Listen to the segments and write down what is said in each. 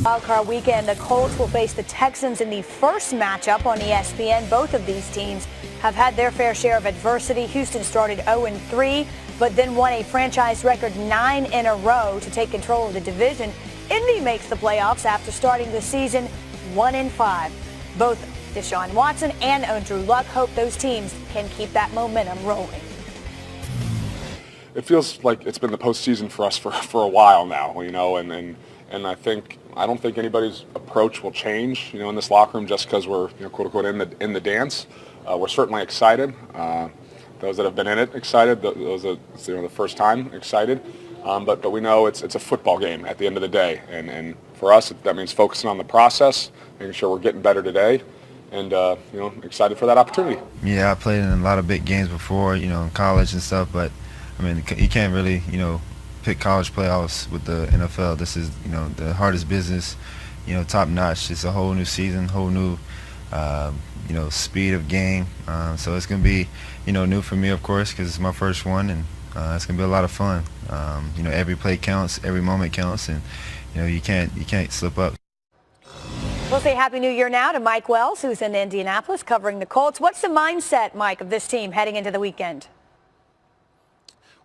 Wildcard weekend, the Colts will face the Texans in the first matchup on ESPN. Both of these teams have had their fair share of adversity. Houston started 0-3, but then won a franchise record 9 in a row to take control of the division. Indy makes the playoffs after starting the season 1-5. Both Deshaun Watson and Andrew Luck hope those teams can keep that momentum rolling. It feels like it's been the postseason for us for a while now, and I don't think anybody's approach will change, in this locker room just because we're, quote unquote, in the dance. We're certainly excited. Those that have been in it excited. Those that the first time excited. But we know it's a football game at the end of the day, and for us that means focusing on the process, making sure we're getting better today, and excited for that opportunity. Yeah, I played in a lot of big games before, in college and stuff, but I mean, you can't really, pick college playoffs with the NFL. This is, the hardest business, top notch. It's a whole new season, whole new, speed of game. So it's going to be, new for me, of course, because it's my first one, and it's going to be a lot of fun. Every play counts, every moment counts, and, you can't slip up. We'll say Happy New Year now to Mike Wells, who's in Indianapolis covering the Colts. What's the mindset, Mike, of this team heading into the weekend?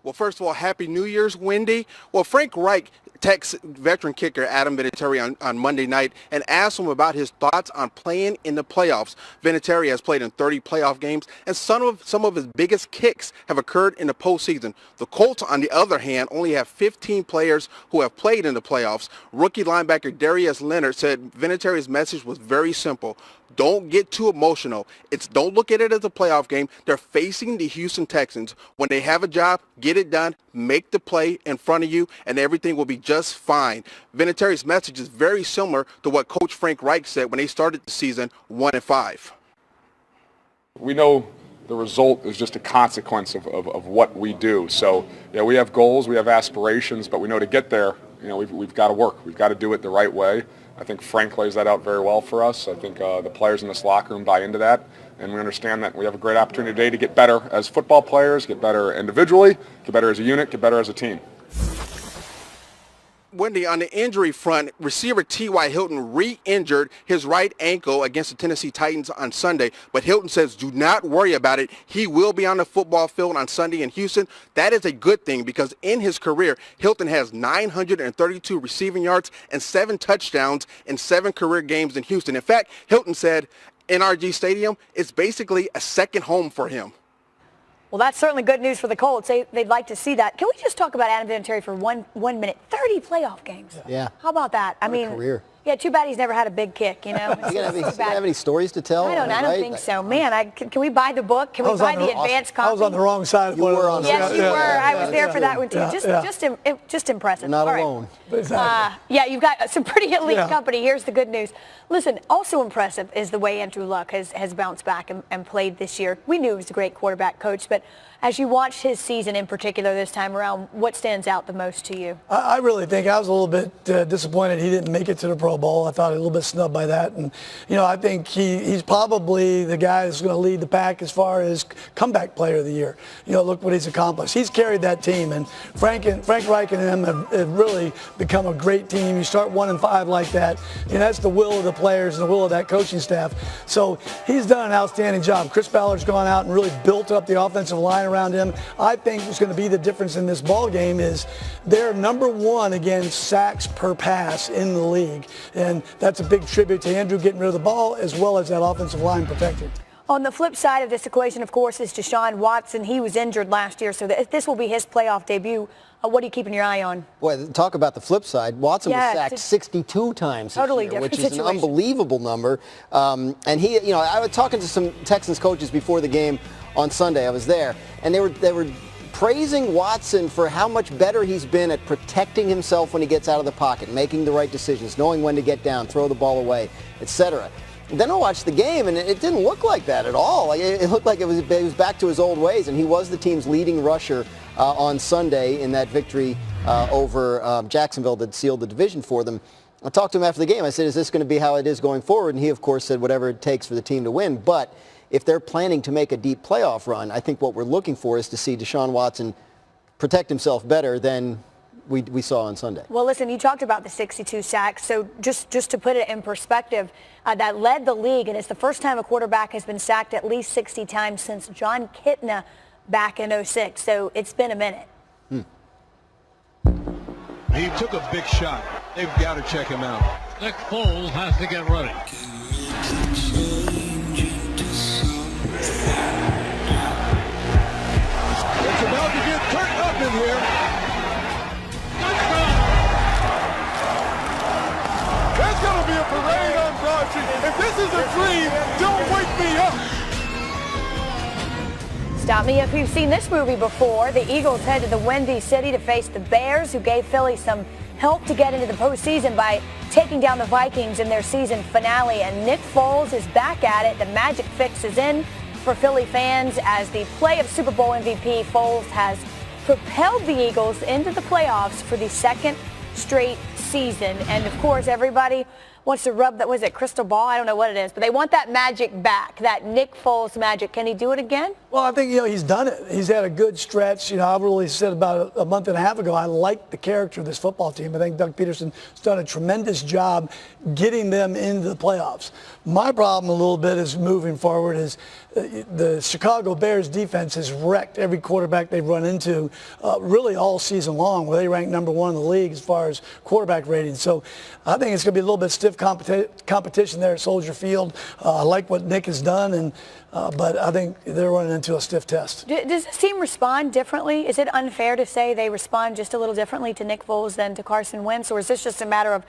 Well, first of all, Happy New Year's, Wendy. Well, Frank Reich texted veteran kicker Adam Vinatieri on Monday night and asked him about his thoughts on playing in the playoffs. Vinatieri has played in 30 playoff games, and some of his biggest kicks have occurred in the postseason. The Colts, on the other hand, only have 15 players who have played in the playoffs. Rookie linebacker Darius Leonard said Vinatieri's message was very simple. Don't get too emotional. Don't look at it as a playoff game. They're facing the Houston Texans. When they have a job, get it done, make the play in front of you, and everything will be just fine. Vinatieri's message is very similar to what Coach Frank Reich said when they started the season 1-5. We know the result is just a consequence of what we do. So, yeah, we have goals, we have aspirations, but we know to get there, we've got to work. We've got to do it the right way. I think Frank lays that out very well for us. I think the players in this locker room buy into that, and we understand that we have a great opportunity today to get better as football players, get better individually, get better as a unit, get better as a team. Wendy, on the injury front, receiver T.Y. Hilton re-injured his right ankle against the Tennessee Titans on Sunday, but Hilton says do not worry about it. He will be on the football field on Sunday in Houston. That is a good thing because in his career, Hilton has 932 receiving yards and 7 touchdowns in 7 career games in Houston. In fact, Hilton said NRG Stadium is basically a second home for him. Well, that's certainly good news for the Colts. They'd like to see that. Can we just talk about Adam Vinatieri for one minute? 30 playoff games. Yeah. How about that? What a career. Yeah, too bad he's never had a big kick, You gonna have any stories to tell? I don't think so. Man, can we buy the book? Can we buy the advanced copy? I was on the wrong side of one of those. Yes, you were. I was there for that one, too. Just impressive. You're not alone. Yeah, you've got some pretty elite company. Here's the good news. Listen, also impressive is the way Andrew Luck has bounced back and played this year. We knew he was a great quarterback coach, but as you watch his season in particular this time around, what stands out the most to you? I really think I was a little bit disappointed he didn't make it to the Pro Bowl. I thought a little bit snubbed by that. And, I think he's probably the guy that's going to lead the pack as far as comeback player of the year. Look what he's accomplished. He's carried that team. And Frank Reich and him have really become a great team. You start 1-5 like that, that's the will of the players and the will of that coaching staff. So he's done an outstanding job. Chris Ballard's gone out and really built up the offensive line around him. I think what's going to be the difference in this ball game is they're number 1 against sacks per pass in the league. And that's a big tribute to Andrew getting rid of the ball as well as that offensive line protected. On the flip side of this equation, of course, is Deshaun Watson. He was injured last year, so this will be his playoff debut. What are you keeping your eye on? Boy, talk about the flip side. Watson was sacked 62 times totally this year, which is situation. an unbelievable number. And he, I was talking to some Texans coaches before the game on Sunday. I was there, and they were praising Watson for how much better he's been at protecting himself when he gets out of the pocket, making the right decisions, knowing when to get down, throw the ball away, etc. Then I watched the game, and it didn't look like that at all. It looked like it was back to his old ways, and he was the team's leading rusher on Sunday in that victory over Jacksonville that sealed the division for them. I talked to him after the game. I said, is this going to be how it is going forward? And he, of course, said whatever it takes for the team to win. But if they're planning to make a deep playoff run, I think what we're looking for is to see Deshaun Watson protect himself better than we saw on Sunday. Well, listen, you talked about the 62 sacks. So just to put it in perspective, that led the league, and it's the first time a quarterback has been sacked at least 60 times since John Kitna back in '06. So it's been a minute. He took a big shot. They've got to check him out. Nick Foles has to get ready. It's about to get turned up in here. There's going to be a parade on Broad Street. If this is a dream, don't wake me up. Stop me if you've seen this movie before. The Eagles head to the Windy City to face the Bears, who gave Philly some help to get into the postseason by taking down the Vikings in their season finale. And Nick Foles is back at it. The magic fix is in for Philly fans as the play of Super Bowl MVP Foles has propelled the Eagles into the playoffs for the second straight season. And of course, everybody wants to rub that, was it crystal ball? I don't know what it is, but they want that magic back, that Nick Foles magic. Can he do it again? Well, I think, he's done it. He's had a good stretch. I really said about a month and a half ago, I like the character of this football team. I think Doug Peterson's done a tremendous job getting them into the playoffs. My problem a little bit is moving forward is the Chicago Bears defense has wrecked every quarterback they've run into really all season long, where they rank number 1 in the league as far as quarterback ratings. So I think it's going to be a little bit stiff competition there at Soldier Field. I like what Nick has done, but I think they're running into a stiff test. Does this team respond differently? Is it unfair to say they respond just a little differently to Nick Foles than to Carson Wentz, or is this just a matter of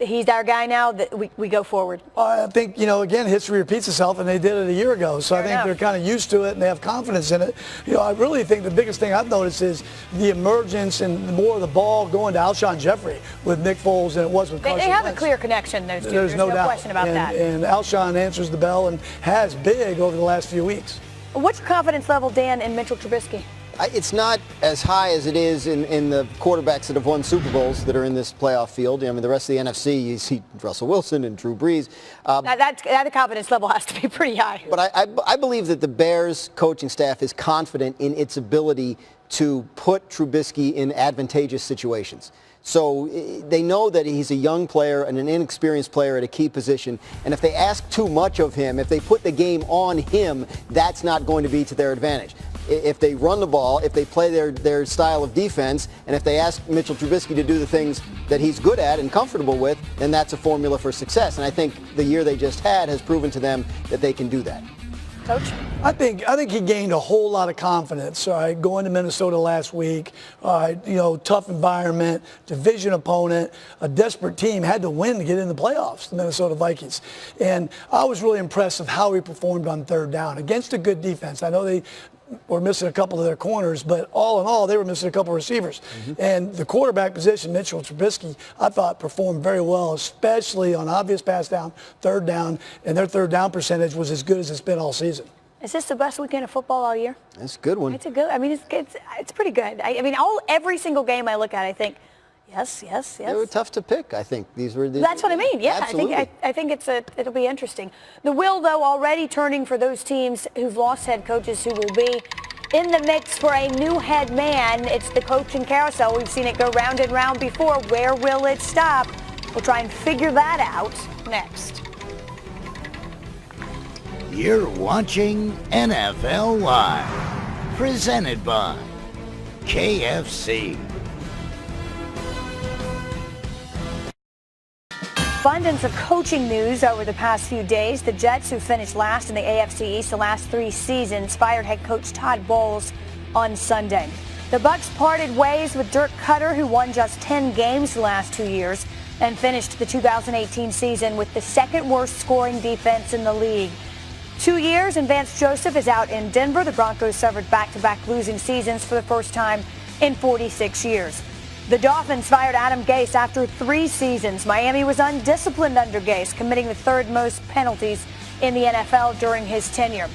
he's our guy now, that we go forward? I think, again, history repeats itself, and they did it a year ago. So I think they're kind of used to it, and they have confidence in it. I really think the biggest thing I've noticed is the emergence and more of the ball going to Alshon Jeffrey with Nick Foles than it was with Carson Wentz. They have a clear connection, those two. There's no doubt. Question about that. And Alshon answers the bell and has big over the last few weeks. What's your confidence level, Dan, in Mitchell Trubisky? It's not as high as it is in the quarterbacks that have won Super Bowls that are in this playoff field. The rest of the NFC, you see Russell Wilson and Drew Brees. That confidence level has to be pretty high. But I believe that the Bears coaching staff is confident in its ability to put Trubisky in advantageous situations. So they know that he's a young player and an inexperienced player at a key position. And if they ask too much of him, if they put the game on him, that's not going to be to their advantage. If they run the ball, if they play their style of defense, and if they ask Mitchell Trubisky to do the things that he's good at and comfortable with, then that's a formula for success. And I think the year they just had has proven to them that they can do that. Coach? I think he gained a whole lot of confidence, going to Minnesota last week, tough environment, division opponent, a desperate team, had to win to get in the playoffs, the Minnesota Vikings. And I was really impressed with how he performed on third down against a good defense. I know they were missing a couple of their corners, but all in all, they were missing a couple of receivers. And the quarterback position, Mitchell Trubisky, I thought performed very well, especially on obvious pass down, third down, and their third down percentage was as good as it's been all season. Is this the best weekend of football all year? That's a good one. It's a good. It's pretty good. Every single game I look at, I think, yes. They were tough to pick, I think. That's what I mean. Yeah, absolutely. I think it'll be interesting. The wheel, though, already turning for those teams who've lost head coaches who will be in the mix for a new head man. It's the coaching carousel. We've seen it go round and round before. Where will it stop? We'll try and figure that out next. You're watching NFL Live, presented by KFC. Abundance of coaching news over the past few days. The Jets, who finished last in the AFC East the last 3 seasons, fired head coach Todd Bowles on Sunday. The Bucs parted ways with Dirk Cutter, who won just 10 games the last 2 years and finished the 2018 season with the second worst scoring defense in the league. 2 years and Vance Joseph is out in Denver. The Broncos suffered back-to-back losing seasons for the first time in 46 years. The Dolphins fired Adam Gase after 3 seasons. Miami was undisciplined under Gase, committing the 3rd most penalties in the NFL during his tenure.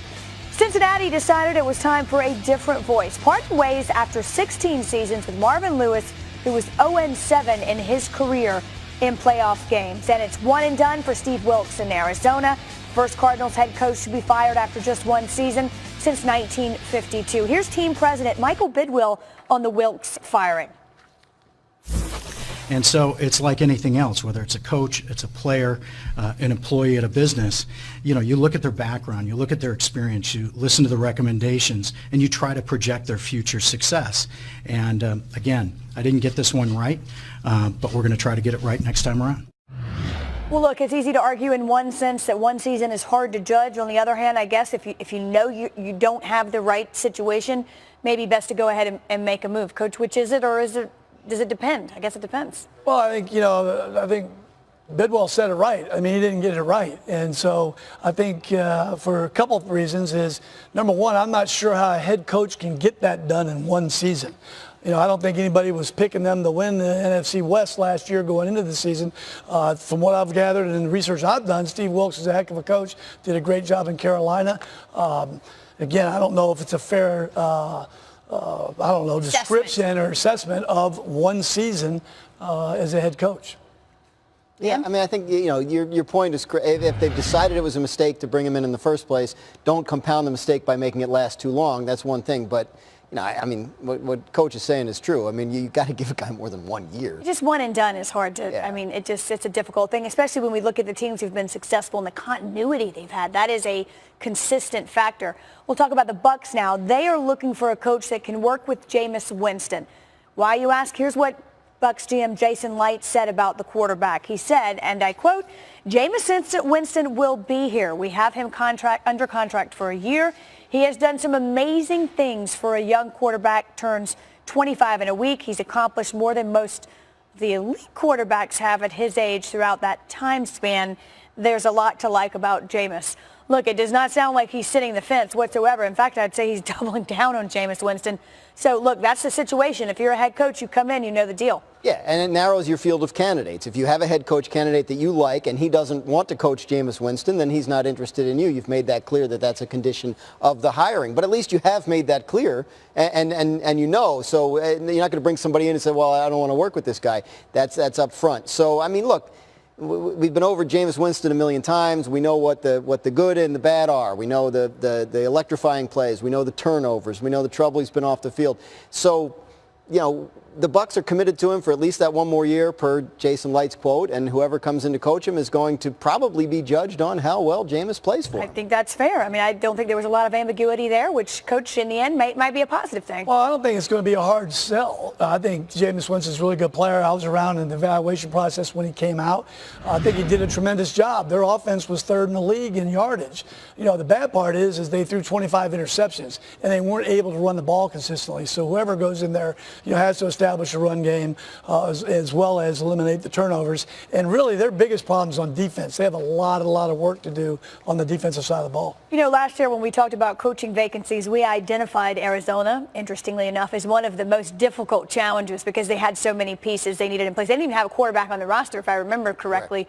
Cincinnati decided it was time for a different voice. Parted ways after 16 seasons with Marvin Lewis, who was 0-7 in his career in playoff games. And it's one and done for Steve Wilkes in Arizona. First Cardinals head coach to be fired after just 1 season since 1952. Here's team president Michael Bidwill on the Wilkes firing. And so it's like anything else, whether it's a coach, it's a player, an employee at a business. You know, you look at their background, you look at their experience, you listen to the recommendations, and you try to project their future success. And again, I didn't get this one right, but we're going to try to get it right next time around. Well, look, it's easy to argue in one sense that one season is hard to judge. On the other hand, I guess if you know you don't have the right situation, maybe best to go ahead and make a move. Coach, which is it, or does it depend? I guess it depends. Well, I think Bidwell said it right. I mean, he didn't get it right. And so I think for a couple of reasons is, number one, I'm not sure how a head coach can get that done in one season. You know, I don't think anybody was picking them to win the NFC West last year going into the season. From what I've gathered and the research I've done, Steve Wilkes is a heck of a coach, did a great job in Carolina. Again, I don't know if it's a fair, description or assessment of one season as a head coach. Yeah, I mean, I think, your point is, if they've decided it was a mistake to bring him in the first place, don't compound the mistake by making it last too long. That's one thing. But, I mean, what Coach is saying is true. I mean, you got to give a guy more than 1 year. Just one and done is hard to, I mean, it's a difficult thing, especially when we look at the teams who've been successful and the continuity they've had. That is a consistent factor. We'll talk about the Bucs now. They are looking for a coach that can work with Jameis Winston. Why, you ask? Here's what Bucs GM Jason Light said about the quarterback. He said, and I quote, "Jameis Winston will be here. We have him under contract for a year. He has done some amazing things for a young quarterback, turns 25 in a week. He's accomplished more than most of the elite quarterbacks have at his age throughout that time span. There's a lot to like about Jameis." Look, it does not sound like he's sitting the fence whatsoever. In fact, I'd say he's doubling down on Jameis Winston. So, look, that's the situation. If you're a head coach, you come in, you know the deal. Yeah, and it narrows your field of candidates. If you have a head coach candidate that you like and he doesn't want to coach Jameis Winston, then he's not interested in you. You've made that clear that that's a condition of the hiring. But at least you have made that clear, and you know. So you're not going to bring somebody in and say, well, I don't want to work with this guy. That's up front. So, I mean, look. We've been over Jameis Winston a million times. We know what the good and the bad are. We know the electrifying plays. We know the turnovers. We know the trouble he's been off the field. So, the Bucs are committed to him for at least that one more year, per Jason Light's quote, and whoever comes in to coach him is going to probably be judged on how well Jameis plays for him. I think that's fair. I mean, I don't think there was a lot of ambiguity there, which, Coach, in the end, might be a positive thing. Well, I don't think it's going to be a hard sell. I think Jameis Winston's a really good player. I was around in the evaluation process when he came out. I think he did a tremendous job. Their offense was third in the league in yardage. The bad part is they threw 25 interceptions, and they weren't able to run the ball consistently. So whoever goes in there, has to establish a run game as well as eliminate the turnovers. And really, their biggest problem is on defense. They have a lot of work to do on the defensive side of the ball. Last year when we talked about coaching vacancies, we identified Arizona, interestingly enough, as one of the most difficult challenges because they had so many pieces they needed in place. They didn't even have a quarterback on the roster, if I remember correctly,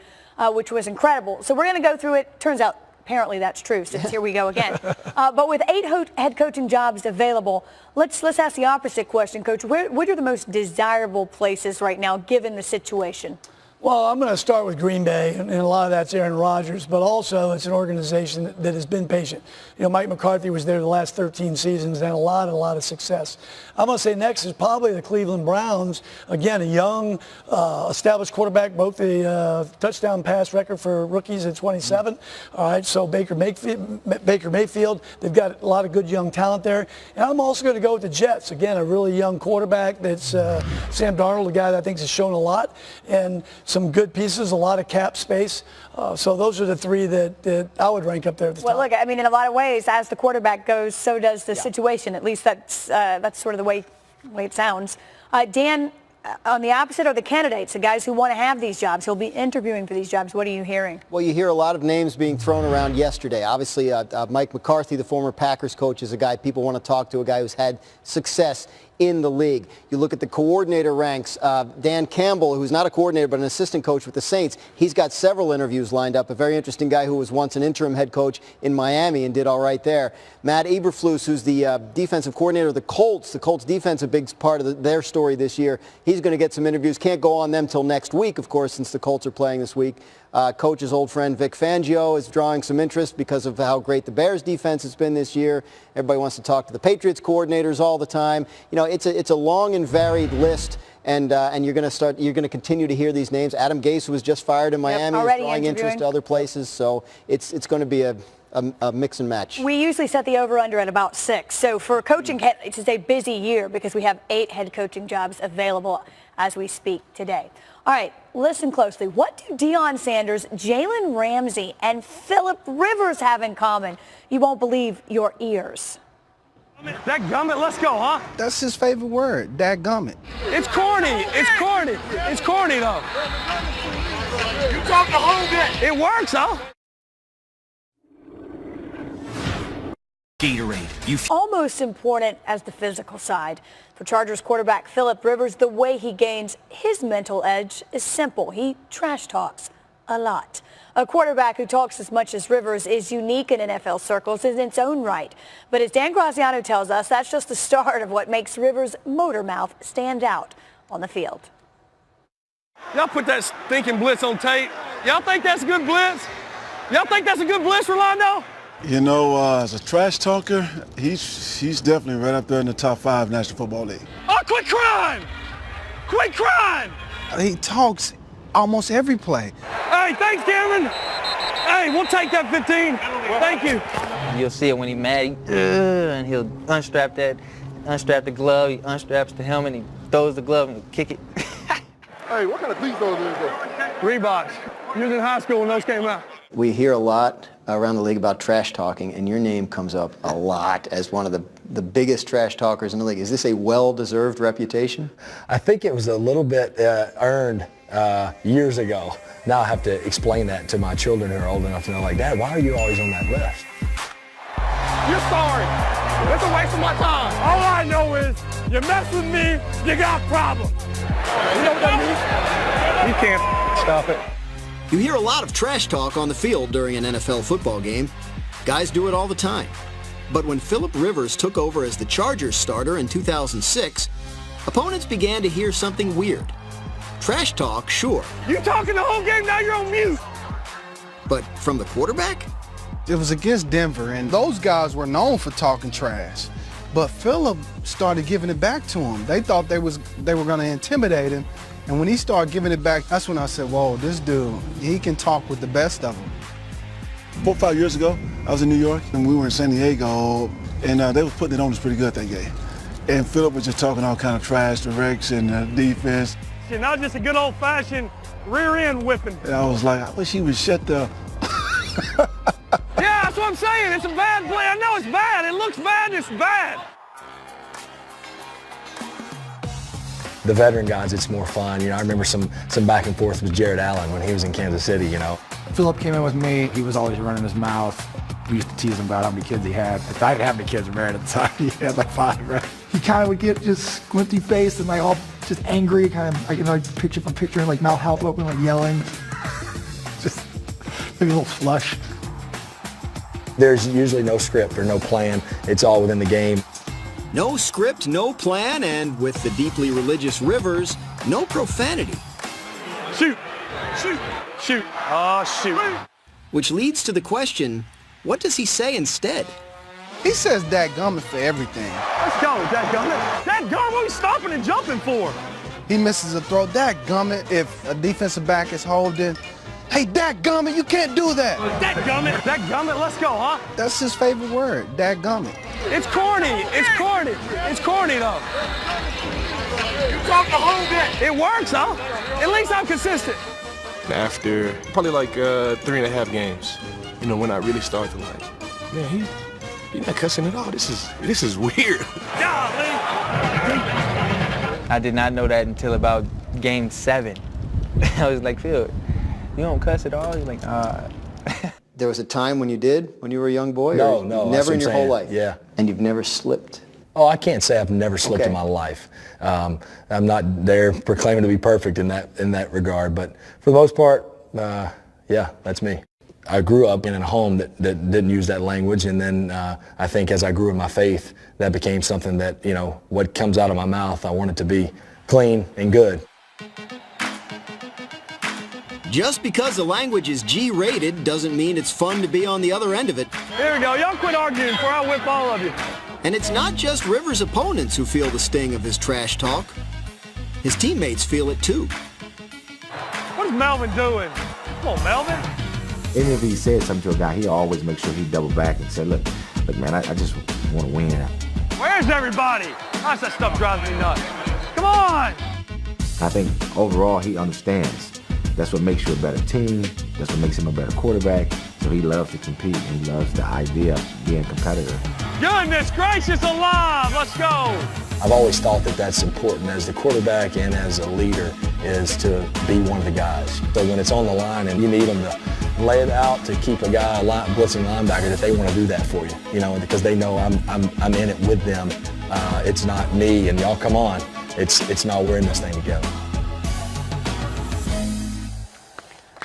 which was incredible. So we're going to go through it. Turns out, apparently that's true, since here we go again. But with 8 head coaching jobs available, let's ask the opposite question, Coach. What are the most desirable places right now, given the situation? Well, I'm going to start with Green Bay, and a lot of that's Aaron Rodgers, but also it's an organization that has been patient. Mike McCarthy was there the last 13 seasons and had a lot of success. I'm going to say next is probably the Cleveland Browns. Again, a young, established quarterback, broke the touchdown pass record for rookies at 27. All right, so Baker Mayfield, they've got a lot of good young talent there. And I'm also going to go with the Jets. Again, a really young quarterback that's Sam Darnold, a guy that I think has shown a lot. And some good pieces, a lot of cap space. So those are the three that I would rank up there at the top. Well, look, I mean, in a lot of ways, as the quarterback goes, so does the situation. At least that's sort of the way it sounds. Dan, on the opposite are the candidates, the guys who want to have these jobs, who'll be interviewing for these jobs. What are you hearing? Well, you hear a lot of names being thrown around yesterday. Obviously, Mike McCarthy, the former Packers coach, is a guy people want to talk to, a guy who's had success in the league. You look at the coordinator ranks, Dan Campbell, who's not a coordinator but an assistant coach with the Saints, he's got several interviews lined up. A very interesting guy who was once an interim head coach in Miami and did all right there. Matt Eberflus, who's the defensive coordinator of the Colts. The Colts defense, a big part of their story this year. He's going to get some interviews. Can't go on them till next week, of course, since the Colts are playing this week. Coach's old friend Vic Fangio is drawing some interest because of how great the Bears defense has been this year. Everybody wants to talk to the Patriots coordinators all the time. It's a long and varied list, and you're going to continue to hear these names. Adam Gase was just fired in Miami, is drawing interest to other places, so it's going to be a mix and match. We usually set the over-under at about 6. So for coaching, it's a busy year because we have 8 head coaching jobs available as we speak today. All right, listen closely. What do Deion Sanders, Jalen Ramsey, and Phillip Rivers have in common? You won't believe your ears. Dadgummit, let's go, huh? That's his favorite word, dadgummit. It's corny. It's corny. It's corny, though. You talk the whole bit. It works, huh? Gatorade. Almost important as the physical side. For Chargers quarterback Phillip Rivers, the way he gains his mental edge is simple. He trash talks a lot. A quarterback who talks as much as Rivers is unique in NFL circles in its own right. But as Dan Graziano tells us, that's just the start of what makes Rivers' motor mouth stand out on the field. Y'all put that stinking blitz on tape. Y'all think that's a good blitz? Y'all think that's a good blitz, Rolando? You know, as a trash talker, he's definitely right up there in the top 5 National Football League. Oh, quit crying! Quit crying! He talks almost every play. Hey, thanks, Cameron. Hey, we'll take that 15. Thank you. You'll see it when he's mad, and he'll unstrap the glove, he unstraps the helmet, he throws the glove and he'll kick it. Hey, what kind of cleats those is there? Reeboks. You was in high school when those came out. We hear a lot around the league about trash talking, and your name comes up a lot as one of the biggest trash talkers in the league. Is this a well-deserved reputation? I think it was a little bit earned years ago. Now I have to explain that to my children who are old enough to know, like, Dad, why are you always on that list? You're sorry. It's a waste of my time. All I know is you mess with me, you got problems. You know what that means? You can't stop it. You hear a lot of trash talk on the field during an NFL football game. Guys do it all the time. But when Phillip Rivers took over as the Chargers starter in 2006, opponents began to hear something weird. Trash talk, sure. You talking the whole game, now you're on mute. But from the quarterback? It was against Denver, and those guys were known for talking trash. But Phillip started giving it back to him. They thought they were going to intimidate him. And when he started giving it back, that's when I said, whoa, this dude, he can talk with the best of them. 4 or 5 years ago, I was in New York, and we were in San Diego, and they was putting it on us pretty good that game. And Phillip was just talking all kind of trash to Rex and defense. Not just a good old-fashioned rear-end whipping. And I was like, I wish he would shut the... Yeah, that's what I'm saying. It's a bad play. I know it's bad. It looks bad. It's bad. The veteran guys, it's more fun. You know, I remember some back and forth with Jared Allen when he was in Kansas City, you know. Phillip came in with me. He was always running his mouth. We used to tease him about how many kids he had. I didn't have any kids married at the time. He had like 5, right? He kind of would get just squinty faced and like all just angry, kind of, you know, like picturing like mouth half open, like yelling. Just maybe a little flush. There's usually no script or no plan. It's all within the game. No script, no plan, and with the deeply religious Rivers, no profanity. Shoot! Shoot! Shoot! Oh, shoot. Which leads to the question, what does he say instead? He says dadgummit for everything. Let's go, dadgummit. Dadgummit, what are you stopping and jumping for? He misses a throw. Dadgummit, if a defensive back is holding, hey, dadgummit, you can't do that. Dadgummit, let's go, huh? That's his favorite word, dadgummit. It's corny. It's corny. It's corny, though. You talk the whole bit. It works, huh? At least I'm consistent. After probably like 3.5 games, you know, when I really started to like, man, he's not cussing at all. This is weird. I did not know that until about game 7. I was like, Phil, you don't cuss at all? He's like, There was a time when you did, when you were a young boy? No, or no. Never in your whole life? Yeah. And you've never slipped? Oh, I can't say I've never slipped in my life. I'm not there proclaiming to be perfect in that regard, but for the most part, yeah, that's me. I grew up in a home that didn't use that language, and then I think as I grew in my faith, that became something that, you know, what comes out of my mouth, I want it to be clean and good. Just because the language is G-rated doesn't mean it's fun to be on the other end of it. Here we go. Y'all quit arguing before I whip all of you. And it's not just Rivers' opponents who feel the sting of his trash talk. his teammates feel it too. What is Melvin doing? Come on, Melvin. Even if he said something to a guy, he always make sure he double back and say, look, man, I just want to win. Where's everybody? Gosh, that stuff drives me nuts. Come on! I think overall he understands. That's what makes you a better team. That's what makes him a better quarterback. So he loves to compete, and he loves the idea of being competitive. Goodness gracious alive, let's go! I've always thought that that's important as the quarterback and as a leader is to be one of the guys. So when it's on the line and you need them to lay it out to keep a guy, a blitzing linebacker, that they want to do that for you, because they know I'm in it with them. It's not me and y'all come on. It's not, we're in this thing together.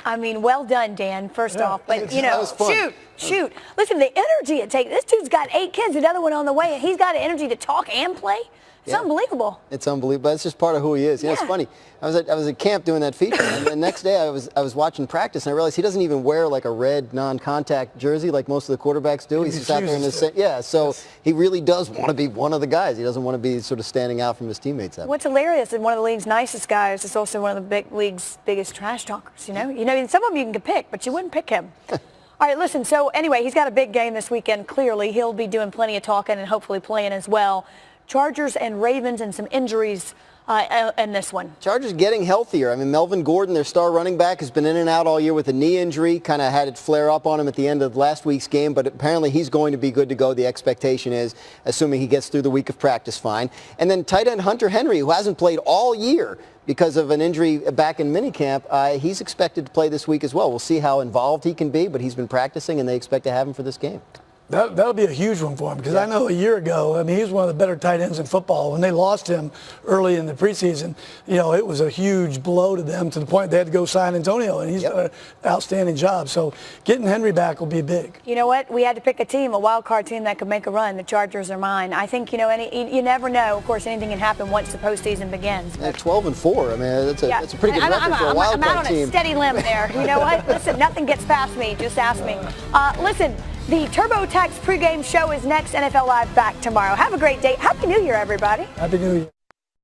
I mean, well done, Dan, first off. But, shoot. Yeah. Listen, the energy it takes. This dude's got 8 kids, another one on the way, and he's got energy to talk and play. It's unbelievable. It's unbelievable. It's just part of who he is. It's funny. I was at camp doing that feature, and the next day I was watching practice, and I realized he doesn't even wear like a red non-contact jersey like most of the quarterbacks do. He's just out there in the so he really does want to be one of the guys. He doesn't want to be sort of standing out from his teammates. What's hilarious, and one of the league's nicest guys is also one of the big league's biggest trash talkers. You know, some of them you can pick, but you wouldn't pick him. All right, listen, so anyway, he's got a big game this weekend, clearly. He'll be doing plenty of talking and hopefully playing as well. Chargers and Ravens and some injuries in this one. Chargers getting healthier. I mean, Melvin Gordon, their star running back, has been in and out all year with a knee injury. Kind of had it flare up on him at the end of last week's game, but apparently he's going to be good to go. The expectation is, assuming he gets through the week of practice fine. And then tight end Hunter Henry, who hasn't played all year because of an injury back in minicamp, he's expected to play this week as well. We'll see how involved he can be, but he's been practicing, and they expect to have him for this game. That'll be a huge one for him because I know a year ago, I mean, he was one of the better tight ends in football. When they lost him early in the preseason, it was a huge blow to them to the point they had to go sign Antonio, and he's done an outstanding job. So getting Henry back will be big. You know what? We had to pick a team, a wild card team that could make a run. The Chargers are mine. I think, you never know. Of course, anything can happen once the postseason begins. At 12-4, I mean, that's a pretty good record for a wild card team. I'm out on a steady limb there. You know what? Listen, nothing gets past me. Just ask me. Listen. The TurboTax pregame show is next. NFL Live back tomorrow. Have a great day. Happy New Year, everybody. Happy New Year.